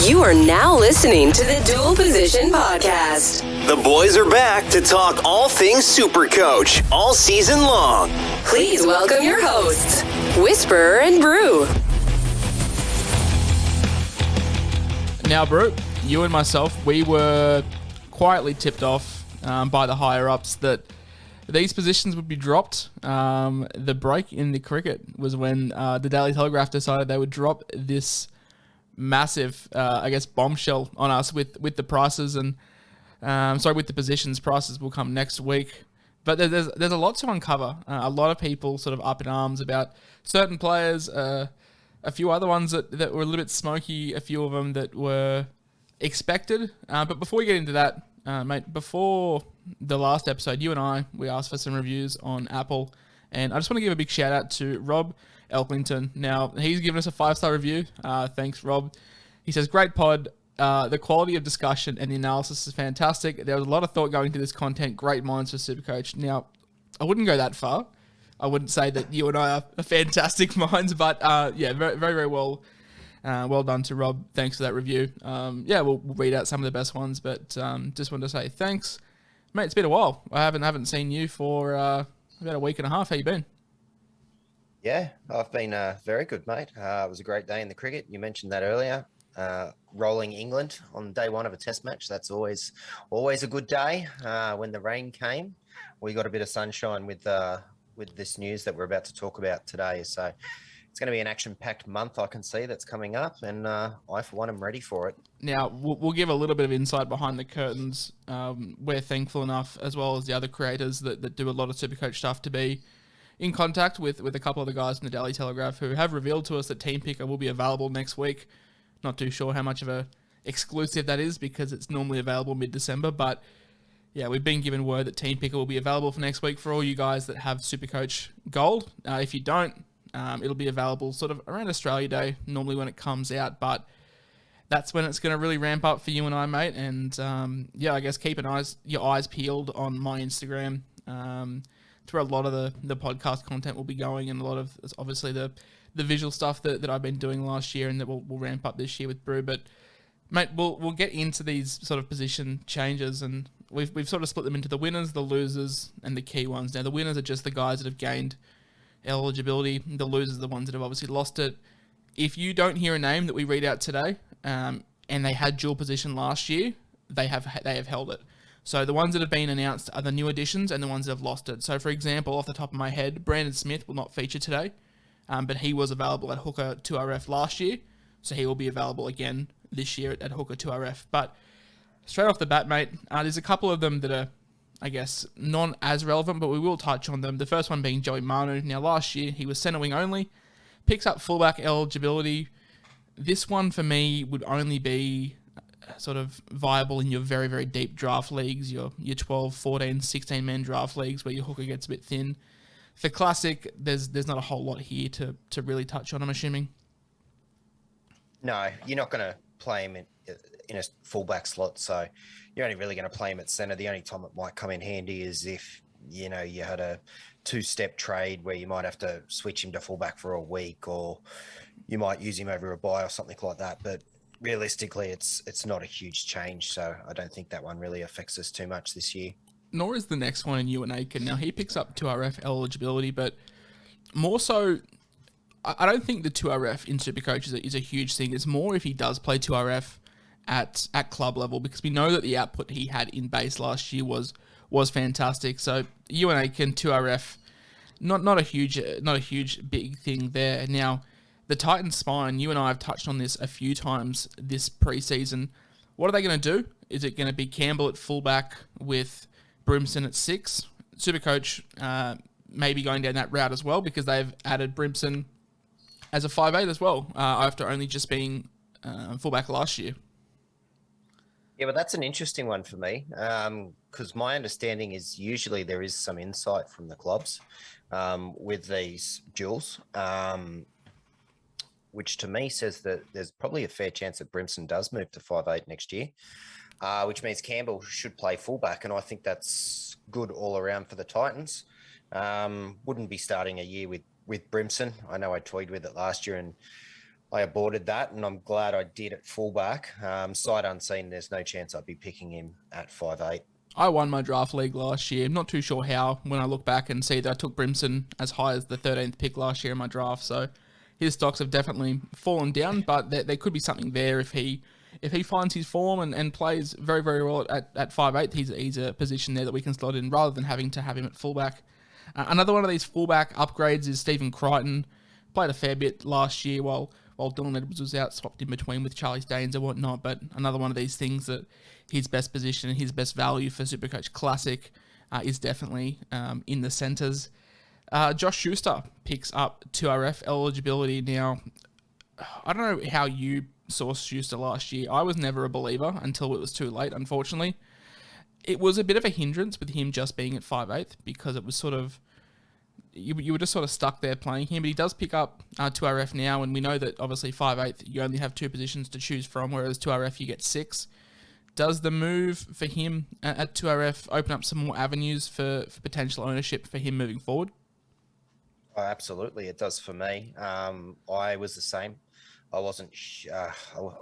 You are now listening to the Dual Position Podcast. The boys are back to talk all things SuperCoach all season long. Please welcome your hosts, Whisperer and Brew. Now, Brew, you and myself, we were quietly tipped off by the higher-ups that these positions would be dropped. The break in the cricket was when the Daily Telegraph decided they would drop this massive, bombshell on us with the prices and with the positions. Prices will come next week, but there's a lot to uncover. A lot of people sort of up in arms about certain players. A few other ones that were a little bit smoky. A few of them that were expected. But before we get into that, mate, before the last episode, you and we asked for some reviews on Apple, and I just want to give a big shout out to Rob Elkington. Now, he's given us a 5-star review. Thanks, Rob. He says, great pod. The quality of discussion and the analysis is fantastic. There was a lot of thought going into this content. Great minds for SuperCoach. Now, I wouldn't go that far. I wouldn't say that you and I are fantastic minds, but very, very, very well. Well done to Rob. Thanks for that review. We'll read out some of the best ones, but just wanted to say thanks. Mate, it's been a while. I haven't seen you for about a week and a half. How you been? Yeah, I've been very good, mate. It was a great day in the cricket. You mentioned that earlier. Rolling England on day one of a test match. That's always a good day. When the rain came, we got a bit of sunshine with this news that we're about to talk about today. So it's going to be an action-packed month, I can see, that's coming up, and I, for one, am ready for it. Now, we'll give a little bit of insight behind the curtains. We're thankful enough, as well as the other creators that do a lot of SuperCoach stuff, to be in contact with a couple of the guys from the Daily Telegraph who have revealed to us that Team Picker will be available next week. Not too sure how much of a exclusive that is because it's normally available mid-December, but yeah, we've been given word that Team Picker will be available for next week for all you guys that have SuperCoach Gold. If you don't, it'll be available sort of around Australia Day, normally when it comes out, but that's when it's going to really ramp up for you and I, mate. And I guess keep your eyes peeled on my Instagram. Through a lot of the podcast content will be going, and a lot of obviously the visual stuff that I've been doing last year and that will ramp up this year with Brew. But mate, we'll get into these sort of position changes, and we've sort of split them into the winners, the losers, and the key ones. Now, the winners are just the guys that have gained eligibility. The losers are the ones that have obviously lost it. If you don't hear a name that we read out today, and they had dual position last year, they have held it. So the ones that have been announced are the new additions and the ones that have lost it. So, for example, off the top of my head, Brandon Smith will not feature today, but he was available at hooker 2RF last year, so he will be available again this year at hooker 2RF. But straight off the bat, mate, there's a couple of them that are, I guess, not as relevant, but we will touch on them. The first one being Joey Manu. Now, last year, he was centre wing only, picks up fullback eligibility. This one, for me, would only be sort of viable in your very, very deep draft leagues, your 12, 14, 16-man draft leagues where your hooker gets a bit thin. For Classic, there's not a whole lot here to really touch on, I'm assuming. No, you're not going to play him in a fullback slot, so you're only really going to play him at centre. The only time it might come in handy is if, you had a two-step trade where you might have to switch him to fullback for a week, or you might use him over a bye or something like that. But realistically, it's not a huge change, so I don't think that one really affects us too much this year. Nor is the next one in Ewan Aiken. Now, he picks up 2RF eligibility, but more so, I don't think the 2RF in SuperCoach is a huge thing. It's more if he does play 2RF at club level, because we know that the output he had in base last year was fantastic. So Ewan Aiken, 2RF, not a huge big thing there. Now, the Titans spine, you and I have touched on this a few times this preseason. What are they going to do? Is it going to be Campbell at fullback with Brimson at 6? SuperCoach may be going down that route as well, because they've added Brimson as a 5'8" as well, after only just being fullback last year. Yeah, but that's an interesting one for me, because my understanding is usually there is some insight from the clubs with these duels, which to me says that there's probably a fair chance that Brimson does move to 5'8" next year, which means Campbell should play fullback, and I think that's good all around for the Titans. Wouldn't be starting a year with Brimson. I know I toyed with it last year and I aborted that, and I'm glad I did at fullback. Sight unseen, there's no chance I'd be picking him at 5'8". I won my draft league last year. I'm not too sure how when I look back and see that I took Brimson as high as the 13th pick last year in my draft. So his stocks have definitely fallen down, but there could be something there if he finds his form and plays very, very well at 5'8". He's a position there that we can slot in rather than having to have him at fullback. Another one of these fullback upgrades is Stephen Crichton. Played a fair bit last year while Dylan Edwards was out, swapped in between with Charlie Staines and whatnot. But another one of these things that his best position and his best value for SuperCoach Classic is definitely in the centres. Josh Schuster picks up 2RF eligibility. Now, I don't know how you saw Schuster last year. I was never a believer until it was too late, unfortunately. It was a bit of a hindrance with him just being at 5'8", because it was sort of, you were just sort of stuck there playing him, but he does pick up 2RF now, and we know that obviously 5'8", you only have 2 positions to choose from, whereas 2RF you get 6. Does the move for him at 2RF open up some more avenues for potential ownership for him moving forward? Oh, absolutely, it does for me. I was the same. I wasn't. I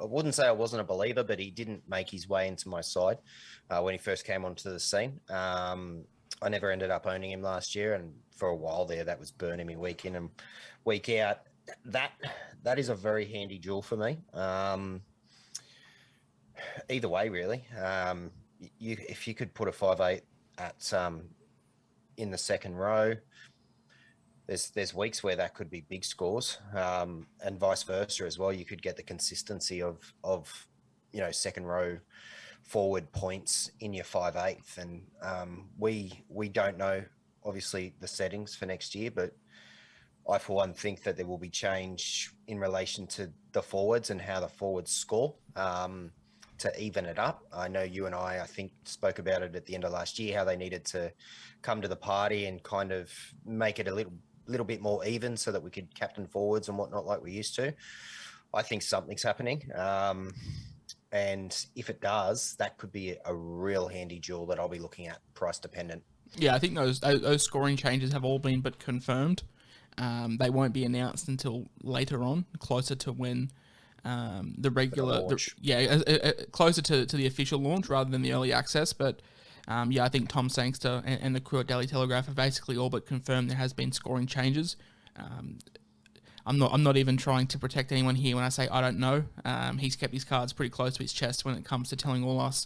wouldn't say I wasn't a believer, but he didn't make his way into my side when he first came onto the scene. I never ended up owning him last year, and for a while there, that was burning me week in and week out. That is a very handy jewel for me. Either way, really. If you could put a 5'8" at in the second row, there's weeks where that could be big scores, and vice versa as well. You could get the consistency of second row forward points in your 5'8", and we don't know obviously the settings for next year, but I for one think that there will be change in relation to the forwards and how the forwards score to even it up. I know you and I think spoke about it at the end of last year, how they needed to come to the party and kind of make it a little bit more even so that we could captain forwards and whatnot like we used to. I think something's happening. And if it does, that could be a real handy jewel that I'll be looking at, price dependent. Yeah, I think those scoring changes have all been but confirmed. They won't be announced until later on, closer to when the regular, closer to the official launch rather than the early access. But I think Tom Sangster and the crew at Daily Telegraph have basically all but confirmed there has been scoring changes. I'm not even trying to protect anyone here when I say I don't know. He's kept his cards pretty close to his chest when it comes to telling all us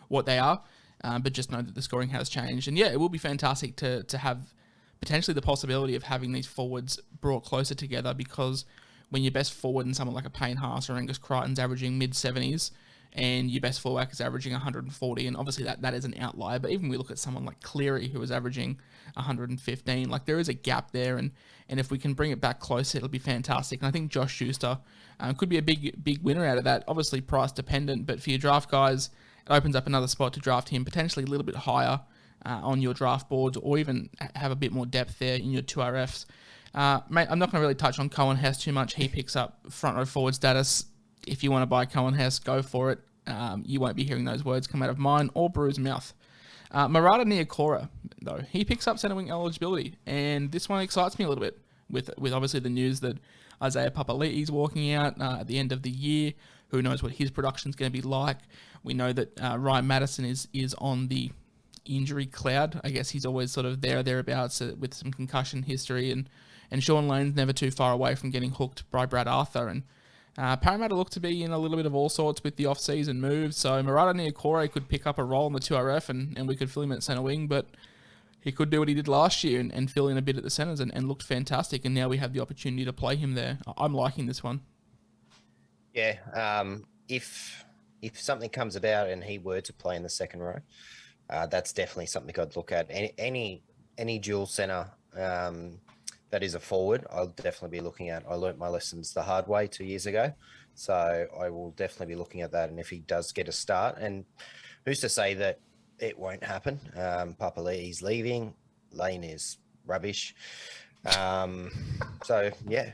what they are. But just know that the scoring has changed. And it will be fantastic to have potentially the possibility of having these forwards brought closer together, because when your best forward and someone like a Payne Haas or Angus Crichton's averaging mid-70s, and your best fullback is averaging 140, and obviously that is an outlier, but even we look at someone like Cleary, who is averaging 115, like there is a gap there, and if we can bring it back closer, it'll be fantastic. And I think Josh Schuster could be a big winner out of that, obviously price dependent, but for your draft guys, it opens up another spot to draft him, potentially a little bit higher on your draft boards, or even have a bit more depth there in your 2RFs. Mate, I'm not going to really touch on Cohen Hess too much. He picks up front row forward status. If you want to buy Cohen Hess, go for it. You won't be hearing those words come out of mine or Brew's mouth. Marata Nicorima, though, he picks up centre wing eligibility, and this one excites me a little bit with obviously the news that Isaiah Papali'i's walking out at the end of the year. Who knows what his production's going to be like? We know that Ryan Madison is on the injury cloud. I guess he's always sort of thereabouts with some concussion history, and Sean Lane's never too far away from getting hooked by Brad Arthur, and Parramatta look to be in a little bit of all sorts with the off-season moves, so Marata Nicorima could pick up a role in the 2RF and we could fill him at centre wing, but he could do what he did last year and fill in a bit at the centres and looked fantastic, and now we have the opportunity to play him there. I'm liking this one. Yeah, if something comes about and he were to play in the second row, that's definitely something I'd look at. Any dual centre that is a forward, I'll definitely be looking at. I learnt my lessons the hard way 2 years ago, so I will definitely be looking at that. And if he does get a start, and who's to say that it won't happen? Papali'i's leaving, Lane is rubbish. So yeah,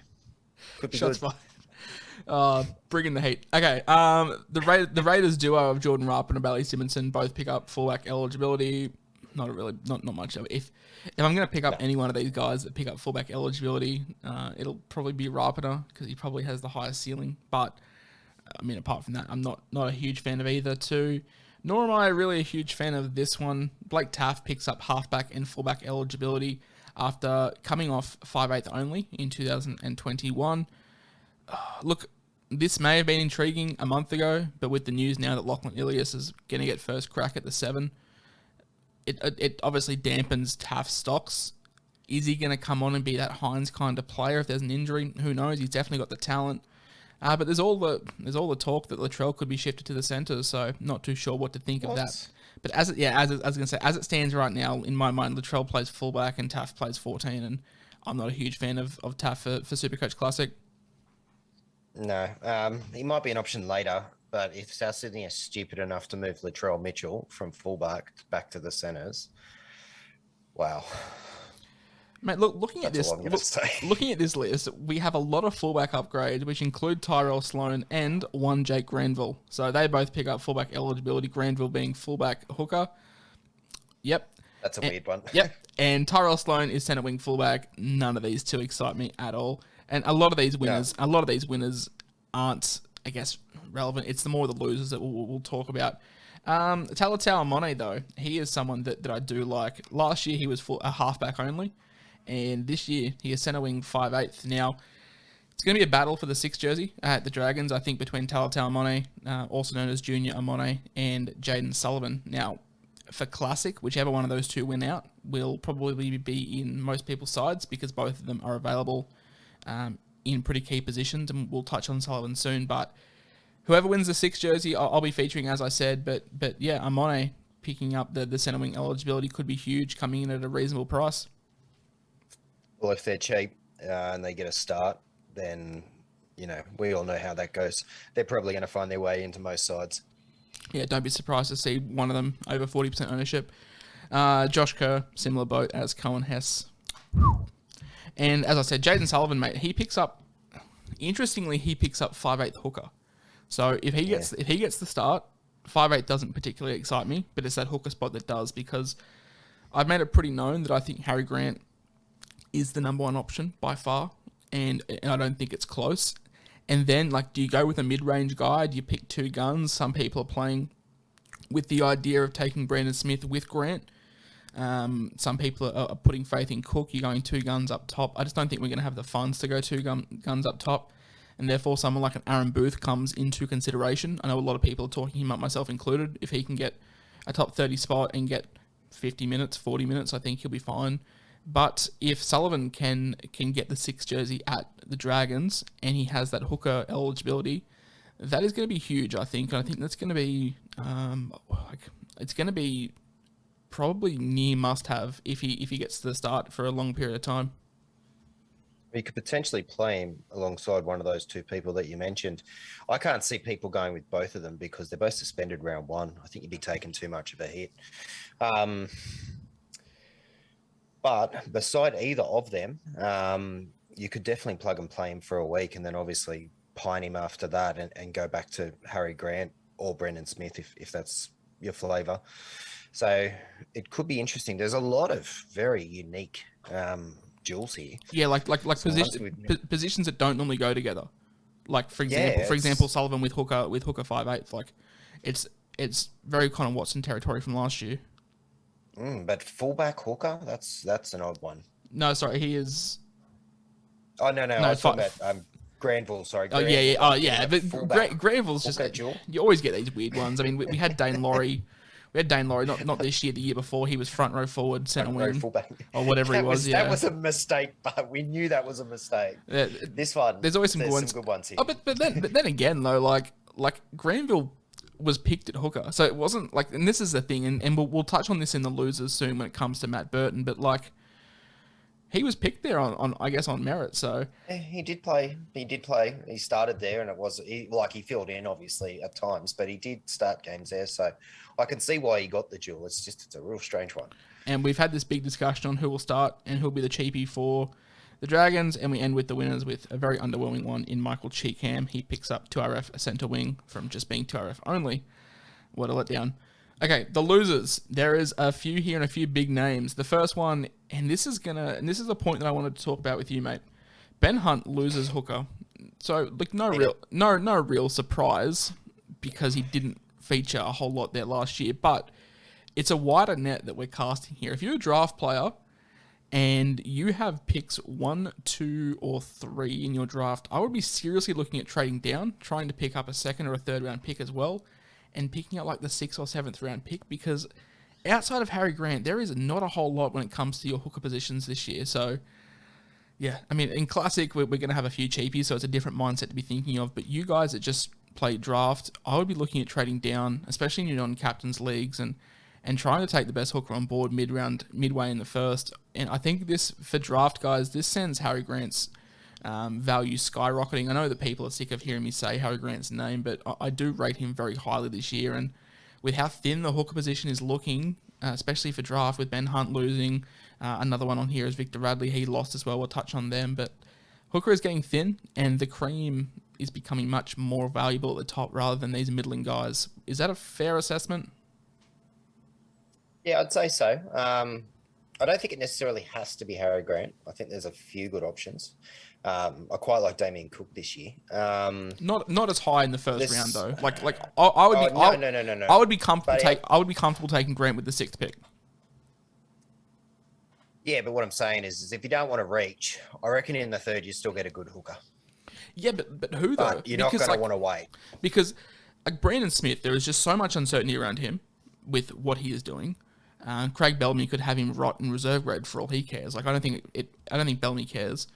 could be Shots good. Bringing the heat. Okay, the Raiders duo of Jordan Rupp and Abali Simonson both pick up fullback eligibility. not much of it. If I'm going to pick up any one of these guys that pick up fullback eligibility, it'll probably be Ripener because he probably has the highest ceiling. But I mean, apart from that, I'm not a huge fan of either two. Nor am I really a huge fan of this one. Blake Taaffe picks up halfback and fullback eligibility after coming off 5/8 only in 2021. Look, this may have been intriguing a month ago, but with the news now that Lachlan Ilias is going to get first crack at the 7, it obviously dampens Taaffe's stocks. Is he going to come on and be that Hynes kind of player if there's an injury? Who knows? He's definitely got the talent. But there's all the talk that Latrell could be shifted to the centre, so not too sure what to think of that. But as it stands right now, in my mind, Latrell plays fullback and Taaffe plays 14, and I'm not a huge fan of Taaffe for SuperCoach Classic. No, he might be an option later, but if South Sydney are stupid enough to move Latrell Mitchell from fullback back to the centres, wow. Mate, looking at this list, we have a lot of fullback upgrades, which include Tyrell Sloan and one Jake Granville. So they both pick up fullback eligibility, Granville being fullback hooker. Yep. That's a weird one. Yep. And Tyrell Sloan is centre wing fullback. None of these two excite me at all. And a lot of these winners aren't, I guess, relevant. It's the more the losers that we'll talk about. Talatau Amone, though, he is someone that I do like. Last year, he was a halfback only. And this year, he is centre wing 5/8. Now, it's going to be a battle for the 6th jersey at the Dragons, I think, between Talatau Amone, also known as Junior Amone, and Jaden Sullivan. Now, for Classic, whichever one of those two win out will probably be in most people's sides because both of them are available in pretty key positions, and we'll touch on Sullivan soon. But whoever wins the 6th jersey, I'll be featuring, as I said. But yeah, Amone picking up the centre wing eligibility could be huge, coming in at a reasonable price. Well, if they're cheap and they get a start, then, we all know how that goes. They're probably going to find their way into most sides. Yeah, don't be surprised to see one of them over 40% ownership. Josh Kerr, similar boat as Cohen Hess. And as I said, Jaden Sullivan, mate, he picks up 5/8 hooker. So if he gets the start, 5/8 doesn't particularly excite me, but it's that hooker spot that does, because I've made it pretty known that I think Harry Grant is the number one option by far, and I don't think it's close. And then, do you go with a mid-range guy? Do you pick two guns? Some people are playing with the idea of taking Brandon Smith with Grant. Some people are putting faith in Cook. You're going two guns up top. I just don't think we're going to have the funds to go two guns up top, and therefore someone like an Aaron Booth comes into consideration. I know a lot of people are talking him up, myself included. If he can get a top 30 spot and get 50 minutes, 40 minutes, I think he'll be fine. But if Sullivan can get the 6th jersey at the Dragons and he has that hooker eligibility, that is going to be huge, I think. And I think that's going to be it's going to be probably near must-have if he gets to the start for a long period of time. You could potentially play him alongside one of those two people that you mentioned. I can't see people going with both of them because they're both suspended round 1. I think you'd be taking too much of a hit. But beside either of them, you could definitely plug and play him for a week and then obviously pine him after that and go back to Harry Grant or Brendan Smith if that's your flavour. So it could be interesting. There's a lot of very unique duels here. Yeah, like positions that don't normally go together. Like for example, Sullivan with hooker 5/8. Like it's very Connor Watson territory from last year. But fullback hooker, that's an odd one. No, sorry, he is. Oh no, I was talking about Granville. Sorry. Granville. But Granville's just you always get these weird ones. I mean, we had Dane Laurie. We had Dane Laurie, not this year, the year before. He was front row forward, centre wing, or whatever he was. That was a mistake, but we knew that was a mistake. This one, there's always some good ones here. Oh, but then again though, like Granville was picked at hooker, so it wasn't like. And this is the thing, and we'll touch on this in the losers soon when it comes to Matt Burton. But he was picked there on merit. So he did play. He started there, and he filled in obviously at times, but he did start games there. So I can see why he got the duel. It's a real strange one. And we've had this big discussion on who will start and who'll be the cheapie for the Dragons, and we end with the winners with a very underwhelming one in Michael Cheekham. He picks up 2RF, a centre wing, from just being 2RF only. What a letdown. Okay, the losers. There is a few here and a few big names. The first one, and this is a point that I wanted to talk about with you, mate. Ben Hunt loses hooker. So, like, no real surprise because he didn't feature a whole lot there last year, but it's a wider net that we're casting here. If you're a draft player and you have picks 1, 2, or 3 in your draft, I would be seriously looking at trading down, trying to pick up a second or a third round pick as well, and picking up like the 6th or 7th round pick, because outside of Harry Grant, there is not a whole lot when it comes to your hooker positions this year. So, yeah, I mean, in Classic, we're going to have a few cheapies, so it's a different mindset to be thinking of. But you guys that just play draft, I would be looking at trading down, especially in your non-captains leagues, and trying to take the best hooker on board midway in the first. And I think this, for draft guys, this sends Harry Grant's value skyrocketing. I know that people are sick of hearing me say Harry Grant's name, but I do rate him very highly this year. And with how thin the hooker position is looking, especially for draft, with Ben Hunt losing, another one on here is Victor Radley. He lost as well. We'll touch on them. But hooker is getting thin, and the cream is becoming much more valuable at the top rather than these middling guys. Is that a fair assessment? Yeah, I'd say so. I don't think it necessarily has to be Harry Grant. I think there's a few good options. I quite like Damien Cook this year. Not as high in the first round though. I would be comfortable taking Grant with the 6th pick. Yeah, but what I'm saying is if you don't want to reach, I reckon in the 3rd you still get a good hooker. Yeah, but who though? But you're not going to want to wait. Because like Brandon Smith, there is just so much uncertainty around him with what he is doing. Craig Bellamy could have him rot in reserve grade for all he cares. Like I don't think Bellamy cares.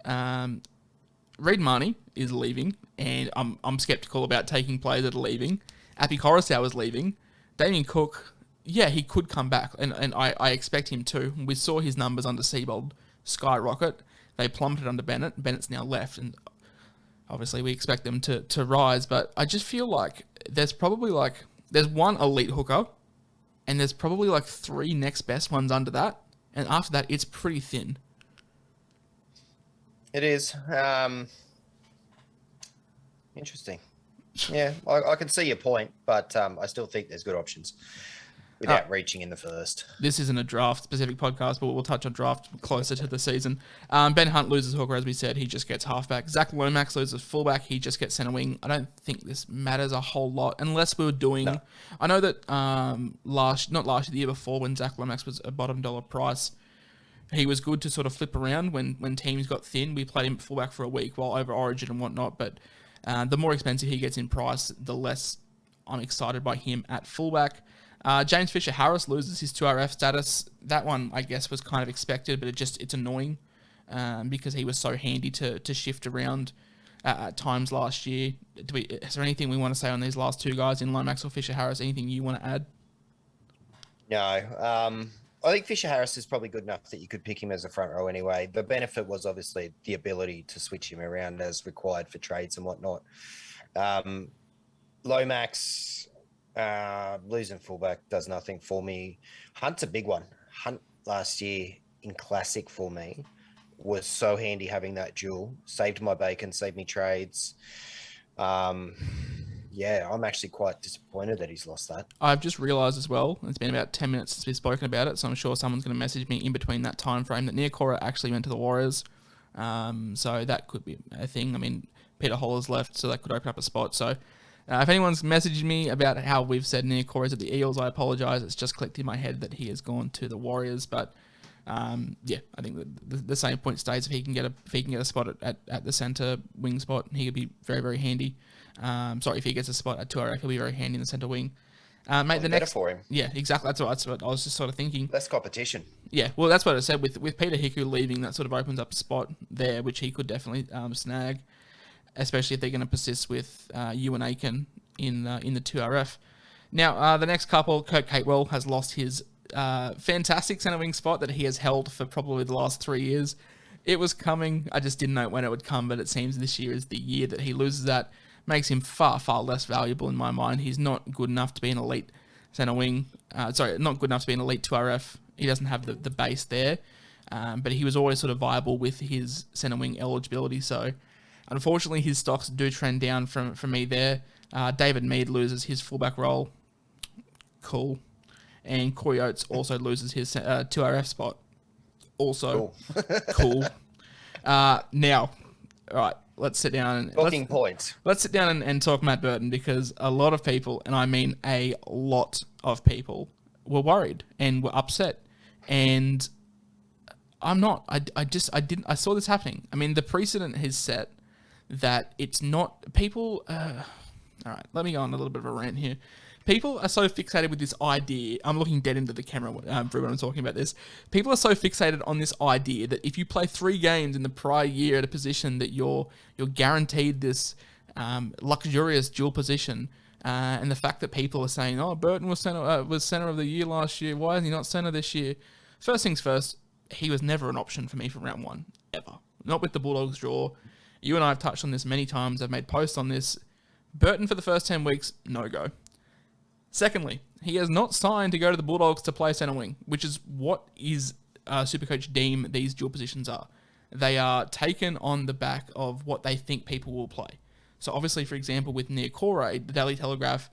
Reid Marnie is leaving, and I'm skeptical about taking players that are leaving. Api Coruscant is leaving. Damien Cook, yeah, he could come back, and I expect him to. We saw his numbers under Seibold skyrocket. They plummeted under Bennett. Bennett's now left, and obviously we expect them to rise. But I just feel like there's one elite hooker, and there's probably like 3 next best ones under that, and after that, it's pretty thin. It is. Interesting. Yeah, I can see your point, but I still think there's good options without reaching in the first. This isn't a draft-specific podcast, but we'll touch on draft closer to the season. Ben Hunt loses hooker, as we said. He just gets halfback. Zach Lomax loses fullback. He just gets centre wing. I don't think this matters a whole lot, unless we were doing... No. I know that the year before, when Zach Lomax was a bottom dollar price, he was good to sort of flip around when teams got thin. We played him at fullback for a week while over Origin and whatnot, but the more expensive he gets in price, the less I'm excited by him at fullback. James Fisher-Harris loses his 2RF status. That one, I guess, was kind of expected, but it's annoying because he was so handy to shift around at times last year. Is there anything we want to say on these last 2 guys in Lomax or Fisher-Harris? Anything you want to add? No. I think Fisher-Harris is probably good enough that you could pick him as a front row anyway. The benefit was obviously the ability to switch him around as required for trades and whatnot. Lomax... losing fullback does nothing for me. Hunt's a big one. Hunt last year in Classic for me was so handy having that duel. Saved my bacon, saved me trades. Yeah, I'm actually quite disappointed that he's lost that. I've just realised as well, it's been about 10 minutes since we've spoken about it, so I'm sure someone's going to message me in between that time frame that Nicorima actually went to the Warriors. So that could be a thing. I mean, Peter Holler's left, so that could open up a spot. So if anyone's messaged me about how we've said Nicorima at the Eels, I apologise. It's just clicked in my head that he has gone to the Warriors. But yeah, I think the same point stays. If he can get a spot at the centre wing spot, he could be very, very handy. If he gets a spot at 2RF, he'll be very handy in the centre wing. Mate, the next for him. Yeah, exactly. That's what I was just sort of thinking. Less competition. Yeah, well, that's what I said. With Peter Hiku leaving, that sort of opens up a spot there, which he could definitely snag, especially if they're going to persist with Ewan Aiken in the 2RF. Now, the next couple, Kurt Catewell has lost his fantastic centre wing spot that he has held for probably the last 3 years. It was coming. I just didn't know when it would come, but it seems this year is the year that he loses that. Makes him far, far less valuable in my mind. He's not good enough to be an elite centre wing. Not good enough to be an elite 2RF. He doesn't have the base there. But he was always sort of viable with his centre wing eligibility. So, unfortunately, his stocks do trend down from me there. David Mead loses his fullback role. Cool. And Corey Oates also loses his 2RF spot. Also cool. Now, all right, let's sit down. Let's sit down and talk Matt Burton, because a lot of people, and I mean a lot of people, were worried and were upset. And I'm not. I saw this happening. I mean, the precedent has set that it's not people. All right, let me go on a little bit of a rant here. People are so fixated with this idea. I'm looking dead into the camera for when I'm talking about this. People are so fixated on this idea that if you play 3 games in the prior year at a position, that you're guaranteed this luxurious dual position. And the fact that people are saying, "Oh, Burton was center of the year last year. Why is he not center this year?" First things first, he was never an option for me for round 1 ever. Not with the Bulldogs draw. You and I have touched on this many times. I've made posts on this. Burton for the first 10 weeks, no go. Secondly, he has not signed to go to the Bulldogs to play centre wing, which is what SuperCoach deem these dual positions are. They are taken on the back of what they think people will play. So obviously, for example, with Nicorima, the Daily Telegraph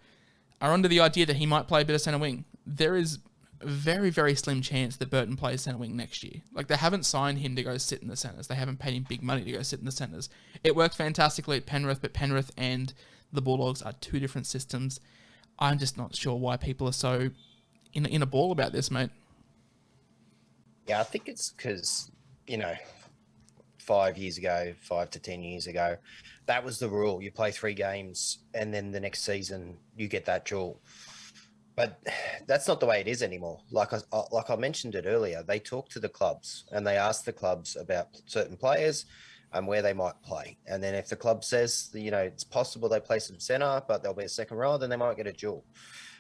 are under the idea that he might play a bit of centre wing. There is a very, very slim chance that Burton plays centre wing next year. Like, they haven't signed him to go sit in the centres. They haven't paid him big money to go sit in the centres. It worked fantastically at Penrith, but Penrith and the Bulldogs are 2 different systems. I'm just not sure why people are so in a ball about this, mate. Yeah, I think it's because, 5 to 10 years ago, that was the rule. You play 3 games and then the next season you get that dual. But that's not the way it is anymore. Like I mentioned it earlier, they talk to the clubs and they ask the clubs about certain players and where they might play. And then if the club says, it's possible they play some centre, but they'll be a second rower, then they might get a dual.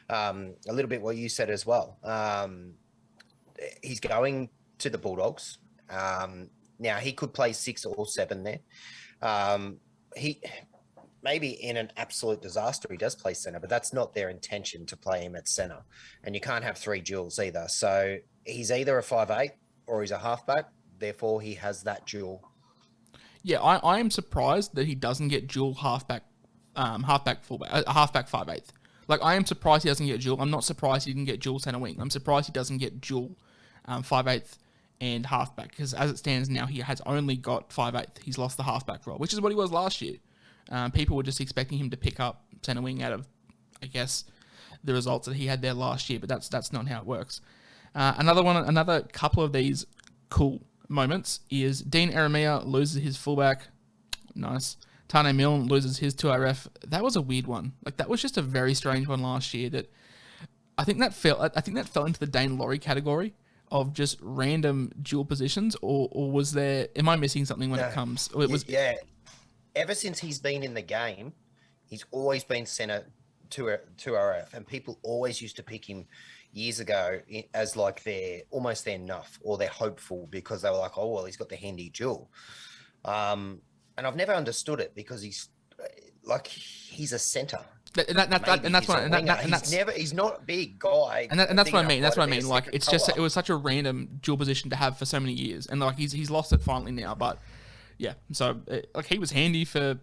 A little bit what you said as well. He's going to the Bulldogs. Now, he could play 6 or 7 there. He maybe in an absolute disaster, he does play centre, but that's not their intention to play him at centre. And you can't have 3 duals either. So he's either a 5'8" or he's a halfback. Therefore, he has that dual. Yeah, I am surprised that he doesn't get dual halfback fullback, halfback 5'8". Like, I am surprised he doesn't get dual. I'm not surprised he didn't get dual centre wing. I'm surprised he doesn't get dual 5'8" and halfback, because as it stands now, he has only got 5'8". He's lost the halfback role, which is what he was last year. People were just expecting him to pick up centre wing out of, I guess, the results that he had there last year, but that's not how it works. Another couple of these cool moments is Dean Aramea loses his fullback. Nice. Tane Milne loses his 2RF. That was a weird one. Like, that was just a very strange one last year. That I think that fell into the Dane Laurie category of just random dual positions, or was there? Am I missing something when it comes? Yeah. Ever since he's been in the game, he's always been centre 2RF, and people always used to pick him years ago as like their nuff, or they're hopeful, because they were like, oh, well, he's got the handy dual. And I've never understood it, because he's a centre. He's not a big guy. And that's what I mean. That's what I mean. Like, it's just, it was such a random dual position to have for so many years. And like, he's lost it finally now, but yeah. So like, he was handy for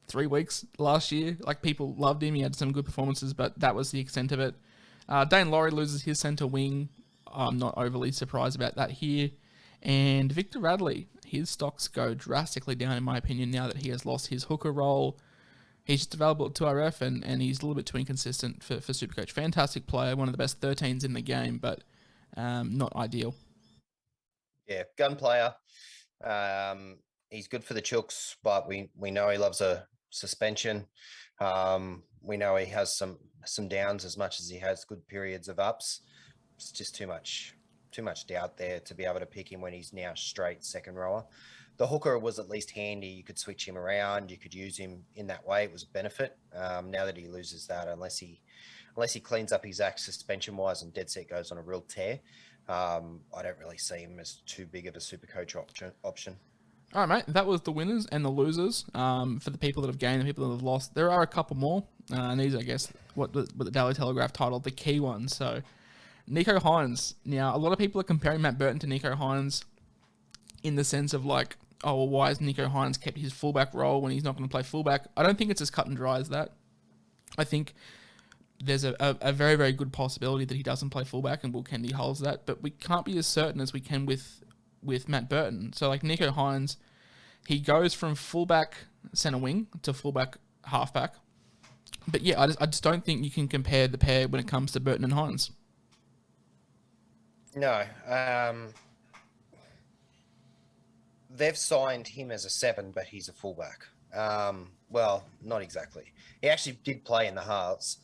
3 weeks last year. Like, people loved him. He had some good performances, but that was the extent of it. Dane Laurie loses his centre wing. I'm not overly surprised about that here. And Victor Radley, his stocks go drastically down, in my opinion, now that he has lost his hooker role. He's just available at 2RF, and he's a little bit too inconsistent for SuperCoach. Fantastic player, one of the best 13s in the game, but not ideal. Yeah, gun player. He's good for the Chooks, but we know he loves a suspension. We know he has some downs as much as he has good periods of ups. It's just too much doubt there to be able to pick him when he's now straight second rower. The hooker was at least handy. You could switch him around. You could use him in that way. It was a benefit. Now that he loses that, unless he cleans up his act suspension wise and dead set goes on a real tear, I don't really see him as too big of a SuperCoach option. All right, mate. That was the winners and the losers. For the people that have gained and the people that have lost, there are a couple more. And these, I guess, what the Daily Telegraph titled the key ones. So, Nico Hynes. Now, a lot of people are comparing Matt Burton to Nico Hynes in the sense of like, oh, well, why has Nico Hynes kept his fullback role when he's not going to play fullback? I don't think it's as cut and dry as that. I think there's a very, very good possibility that he doesn't play fullback, and Will Kennedy holds that. But we can't be as certain as we can with Matt Burton. So, like Nico Hynes, he goes from fullback centre wing to fullback halfback. But yeah, I just don't think you can compare the pair when it comes to Burton and Hynes. No. They've signed him as a 7, but he's a fullback. Well, not exactly. He actually did play in the halves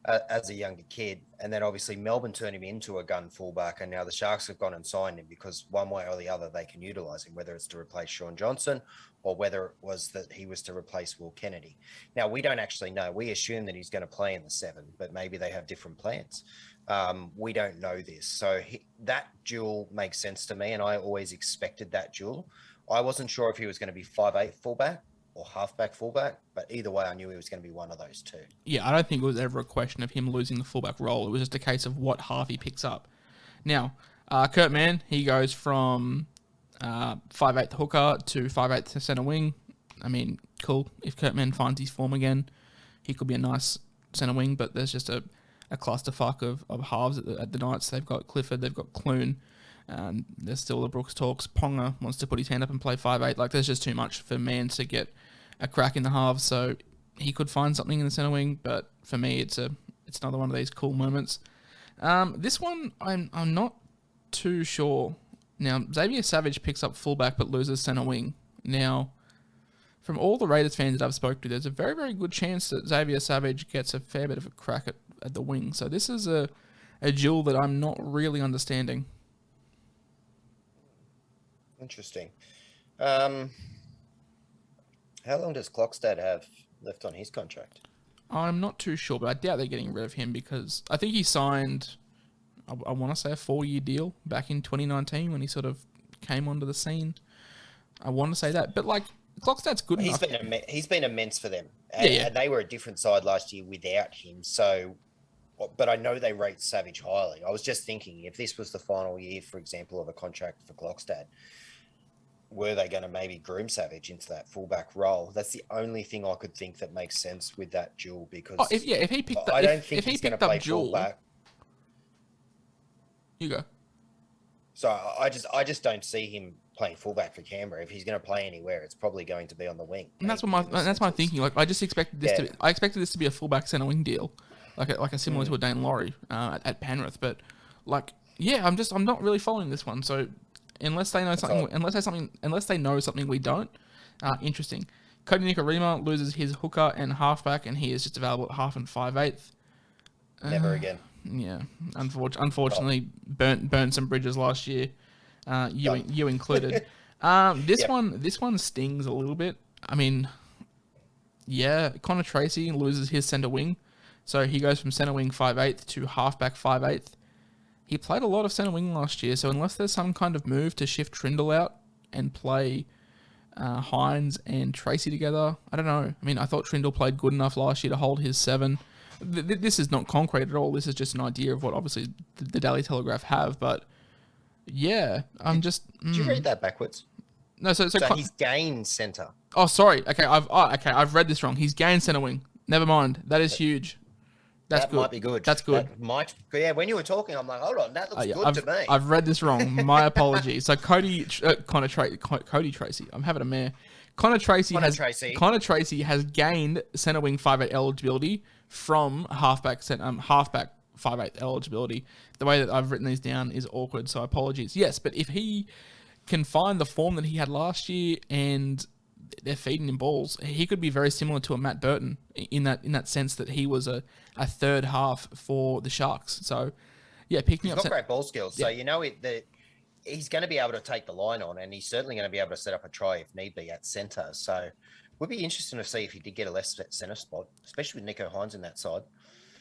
as a younger kid, and then obviously Melbourne turned him into a gun fullback, and now the Sharks have gone and signed him because one way or the other they can utilise him, whether it's to replace Sean Johnson or whether it was that he was to replace Will Kennedy. Now, we don't actually know. We assume that he's going to play in the 7, but maybe they have different plans. We don't know this. So that duel makes sense to me, and I always expected that duel. I wasn't sure if he was going to be 5'8" fullback or halfback fullback, but either way, I knew he was going to be one of those two. Yeah, I don't think it was ever a question of him losing the fullback role. It was just a case of what half he picks up. Now, Kurt Mann, he goes from 5'8" hooker to 5'8" centre wing. I mean, cool. If Kurt Mann finds his form again, he could be a nice centre wing, but there's just a clusterfuck of halves at the Knights. They've got Clifford, they've got Clune. There's still the Brooks talks. Ponga wants to put his hand up and play 5'8". Like, there's just too much for Mann to get a crack in the halves. So he could find something in the centre wing, but for me, it's another one of these cool moments. This one, I'm not too sure. Now, Xavier Savage picks up fullback but loses centre wing. Now, from all the Raiders fans that I've spoken to, there's a very, very good chance that Xavier Savage gets a fair bit of a crack at the wing. So this is a duel that I'm not really understanding. Interesting. How long does Clockstead have left on his contract? I'm not too sure, but I doubt they're getting rid of him because I think he signed, I want to say, a 4-year deal back in 2019 when he sort of came onto the scene. I want to say that, but like Clockstead's good enough. He's been immense for them, and they were a different side last year without him. So, but I know they rate Savage highly. I was just thinking if this was the final year, for example, of a contract for Clockstead, were they going to maybe groom Savage into that fullback role? That's the only thing I could think that makes sense with that duel because if he picked up, I don't think he's going to play fullback. You go. So I just don't see him playing fullback for Canberra. If he's going to play anywhere, it's probably going to be on the wing. And that's my thinking. Like I just expected this to be a fullback centre wing deal, like a similar to a Dane Laurie at Penrith. But like, yeah, I'm not really following this one. So. Unless they know something we don't. Interesting. Cody Nicorima loses his hooker and halfback, and he is just available at half and 5'8". Never again. Yeah, unfortunately, burnt some bridges last year. You included. This one stings a little bit. I mean, yeah, Connor Tracy loses his centre wing, so he goes from centre wing 5'8" to halfback 5'8". He played a lot of centre wing last year, so unless there's some kind of move to shift Trindle out and play Hynes and Tracy together, I don't know. I mean, I thought Trindle played good enough last year to hold his 7. This is not concrete at all. This is just an idea of what obviously the Daily Telegraph have, but yeah, I'm just... Did you read that backwards? No, so he's gained centre. Oh, sorry. Okay, I've read this wrong. He's gained centre wing. Never mind. That is huge. That might be good. That's good. When you were talking, I'm like, hold on, that looks good to me. I've read this wrong. My apologies. So Cody Tracy. I'm having a mare. Connor Tracy has gained centre wing 5'8" eligibility from halfback 5'8" eligibility. The way that I've written these down is awkward, so apologies. Yes, but if he can find the form that he had last year and they're feeding him balls, he could be very similar to a Matt Burton in that sense that he was a third half for the Sharks. So, yeah, picking up... He's got great ball skills, so you know he's going to be able to take the line on, and he's certainly going to be able to set up a try if need be at centre. So, it would be interesting to see if he did get a less centre spot, especially with Nico Hynes in that side.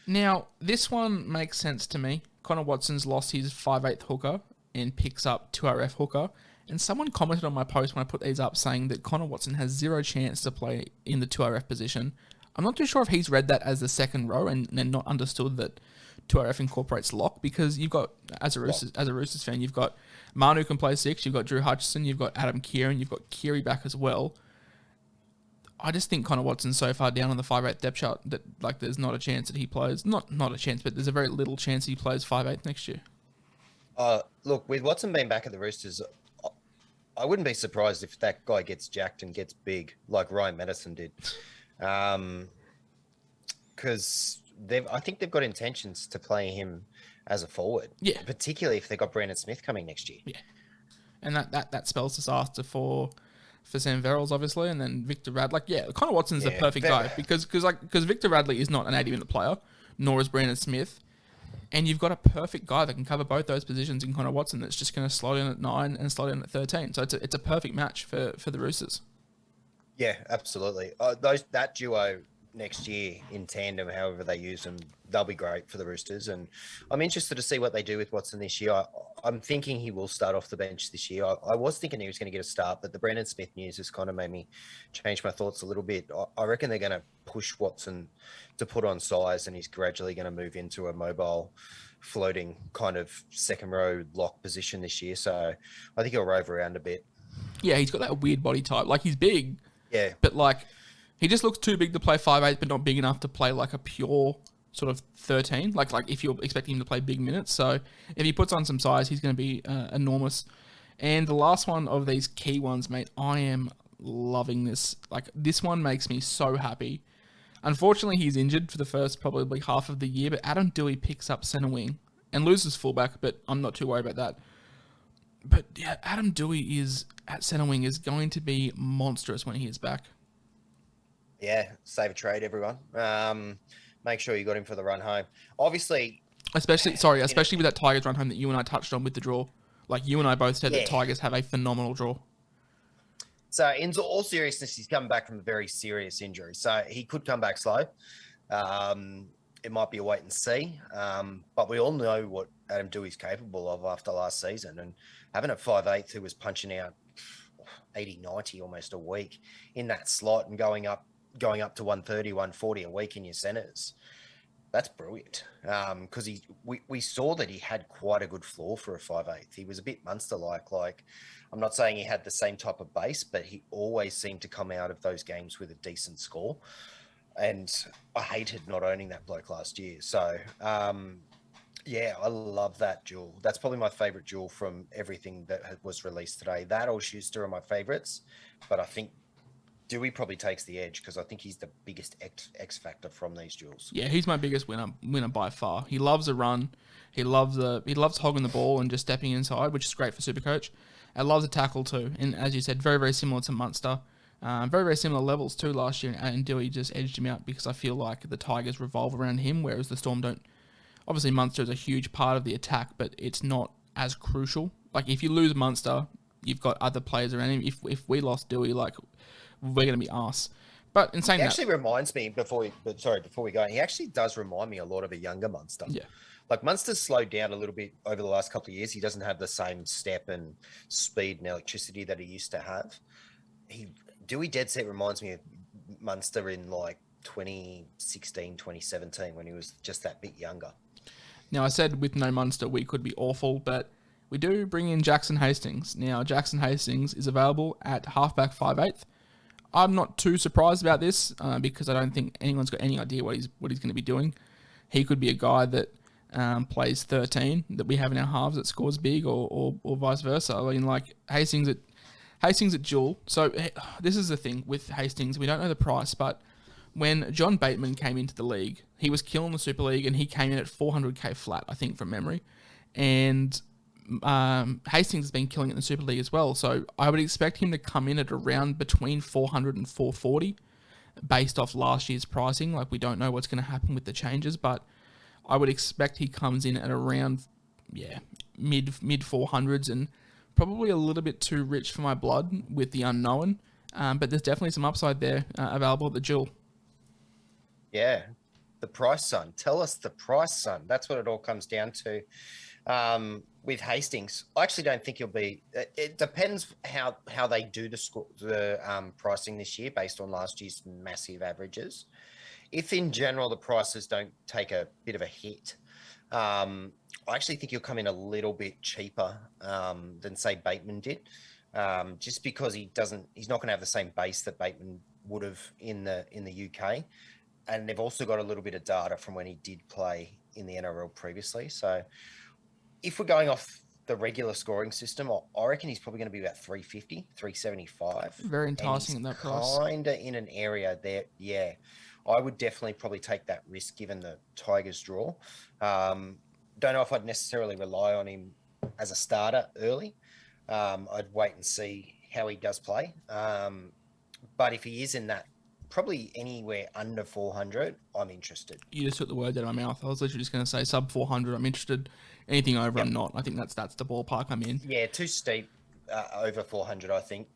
Now, this one makes sense to me. Connor Watson's lost his 5'8" hooker and picks up 2RF hooker. And someone commented on my post when I put these up saying that Connor Watson has zero chance to play in the 2RF position. I'm not too sure if he's read that as the second row and not understood that 2RF incorporates lock, because you've got, as a Roosters fan, you've got Manu can play 6, you've got Drew Hutchison, you've got Adam Kieran, you've got Keary back as well. I just think Connor Watson's so far down on the 5'8" depth chart that like there's not a chance that he plays. Not a chance, but there's a very little chance he plays 5'8" next year. Look, with Watson being back at the Roosters, I wouldn't be surprised if that guy gets jacked and gets big like Ryan Madison did. Because I think they've got intentions to play him as a forward. Yeah. Particularly if they've got Brandon Smith coming next year. Yeah. And that spells disaster for Sam Verrills, obviously, and then Victor Radley. Like, yeah, Connor Watson's the perfect guy because Victor Radley is not an 80-minute player, nor is Brandon Smith. And you've got a perfect guy that can cover both those positions in Connor Watson that's just going to slot in at 9 and slot in at 13. So it's a perfect match for the Roosters. Yeah, absolutely. That duo next year in tandem, however they use them, they'll be great for the Roosters. And I'm interested to see what they do with Watson this year. I'm thinking he will start off the bench this year. I was thinking he was going to get a start, but the Brandon Smith news has kind of made me change my thoughts a little bit. I reckon they're going to push Watson to put on size, and he's gradually going to move into a mobile, floating kind of second row lock position this year. So I think he'll rove around a bit. Yeah, he's got that weird body type. Like, he's big. Yeah. But, like, he just looks too big to play 5'8", but not big enough to play, like, a pure sort of 13. Like if you're expecting him to play big minutes. So if he puts on some size, he's going to be enormous. And the last one of these key ones, mate, I am loving this. Like, this one makes me so happy. Unfortunately, he's injured for the first probably half of the year, but Adam Doueihi picks up centre wing and loses fullback, but I'm not too worried about that. But yeah, Adam Doueihi is at centre wing is going to be monstrous when he is back. Yeah, save a trade, everyone. Make sure you got him for the run home. Obviously, especially with that Tigers run home that you and I touched on with the draw. Like, you and I both said that Tigers have a phenomenal draw. So, in all seriousness, he's coming back from a very serious injury. So, he could come back slow. It might be a wait and see. But we all know what Adam Doueihi's capable of after last season. And having a 5'8" who was punching out 80, 90 almost a week in that slot and going up to 130, 140 a week in your centres, that's brilliant. Because we saw that he had quite a good floor for a 5'8". He was a bit Munster-like. Like, I'm not saying he had the same type of base, but he always seemed to come out of those games with a decent score. And I hated not owning that bloke last year. So, yeah, I love that duel. That's probably my favourite duel from everything that was released today. That or Schuster are my favourites, but I think Doueihi probably takes the edge because I think he's the biggest X factor from these duels. Yeah, he's my biggest winner by far. He loves a run. He loves hogging the ball and just stepping inside, which is great for SuperCoach. And loves a tackle too. And as you said, very, very similar to Munster. Very, very similar levels too last year. And Doueihi just edged him out because I feel like the Tigers revolve around him, whereas the Storm don't. Obviously, Munster is a huge part of the attack, but it's not as crucial. Like, if you lose Munster, you've got other players around him. If we lost Doueihi, like, we're going to be arse. But in saying that, he actually reminds me before we go, he actually does remind me a lot of a younger Munster. Yeah. Like, Munster's slowed down a little bit over the last couple of years. He doesn't have the same step and speed and electricity that he used to have. Doueihi dead set reminds me of Munster in like 2016, 2017 when he was just that bit younger. Now, I said with no Munster, we could be awful, but we do bring in Jackson Hastings. Now, Jackson Hastings is available at halfback 5'8". I'm not too surprised about this because I don't think anyone's got any idea what he's going to be doing. He could be a guy that plays 13 that we have in our halves that scores big, or vice versa. I mean, like Hastings at dual. So this is the thing with Hastings. We don't know the price, but when John Bateman came into the league, he was killing the Super League and he came in at 400k flat, I think, from memory. And Hastings has been killing it in the Super League as well. So I would expect him to come in at around between 400 and 440 based off last year's pricing. Like, we don't know what's going to happen with the changes, but I would expect he comes in at around, mid 400s and probably a little bit too rich for my blood with the unknown. But there's definitely some upside there available at the duel. Yeah, the price, son. Tell us the price, son. That's what it all comes down to. With Hastings, I actually don't think he'll be. It depends how they do the pricing this year based on last year's massive averages. If in general the prices don't take a bit of a hit, I actually think he'll come in a little bit cheaper than say Bateman did, just because he's not going to have the same base that Bateman would have in the UK, and they've also got a little bit of data from when he did play in the NRL previously. So if we're going off the regular scoring system, I reckon he's probably going to be about 350, 375. Very enticing in that price. Kind of in an area there, yeah. I would definitely probably take that risk given the Tigers draw. Don't know if I'd necessarily rely on him as a starter early. I'd wait and see how he does play. But if he is in that, probably anywhere under 400, I'm interested. You just took the words out of my mouth. I was literally just going to say sub 400. I'm interested. Anything over, I'm not. I think that's the ballpark I'm in. Yeah, too steep over 400, I think,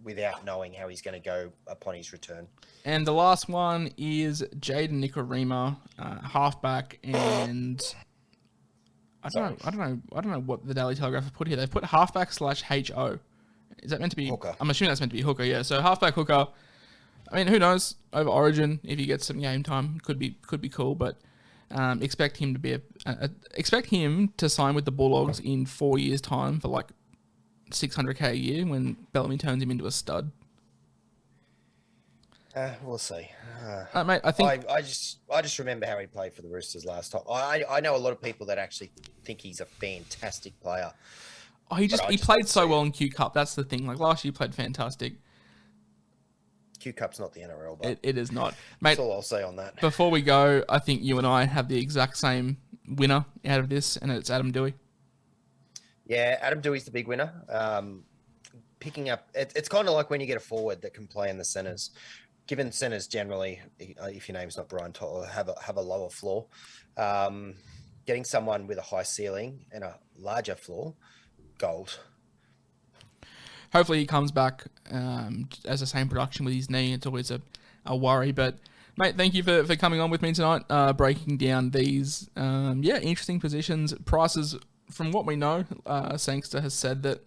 without knowing how he's going to go upon his return. And the last one is Jaden Nicorima, halfback, and I don't know what the Daily Telegraph have put here. They've put halfback /HO. Is that meant to be hooker? I'm assuming that's meant to be hooker. Yeah. So halfback hooker. I mean, who knows? Over Origin, if he gets some game time, could be cool. But expect him to be expect him to sign with the Bulldogs in 4 years' time for like $600K a year when Bellamy turns him into a stud. We'll see. Mate, I think I just remember how he played for the Roosters last time. I know a lot of people that actually think he's a fantastic player. Oh, he played so well in Q Cup. That's the thing. Like last year, he played fantastic. Q Cup's not the NRL, but it is not, mate. That's all I'll say on that. Before we go, I think you and I have the exact same winner out of this, and it's Adam Doueihi. Yeah, Adam Doueihi's the big winner. Picking up, it's kind of like when you get a forward that can play in the centres. Given centres generally, if your name's not Brian Totter, have a lower floor. Getting someone with a high ceiling and a larger floor, gold. Hopefully he comes back as the same production with his knee. It's always a worry. But, mate, thank you for coming on with me tonight, breaking down these, interesting positions. Prices, from what we know, Sangster has said that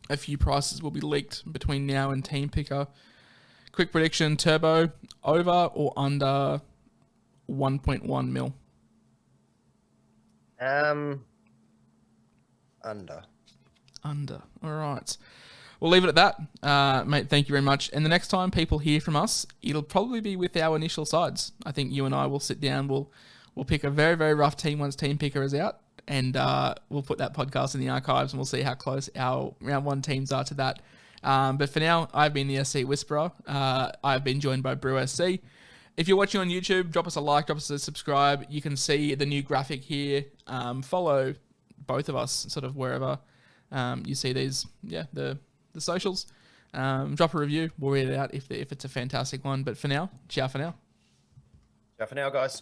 a few prices will be leaked between now and Team Picker. Quick prediction, Turbo, over or under 1.1 mil? Under. All right. We'll leave it at that. Mate, thank you very much. And the next time people hear from us, it'll probably be with our initial sides. I think you and I will sit down. We'll pick a very, very rough team once Team Picker is out. And we'll put that podcast in the archives and we'll see how close our round one teams are to that. But for now, I've been the SC Whisperer. I've been joined by Brew SC. If you're watching on YouTube, drop us a like, drop us a subscribe. You can see the new graphic here. Follow both of us sort of wherever you see these, the socials. Drop a review. We'll read it out if it's a fantastic one. But for now, ciao for now. Ciao for now, guys.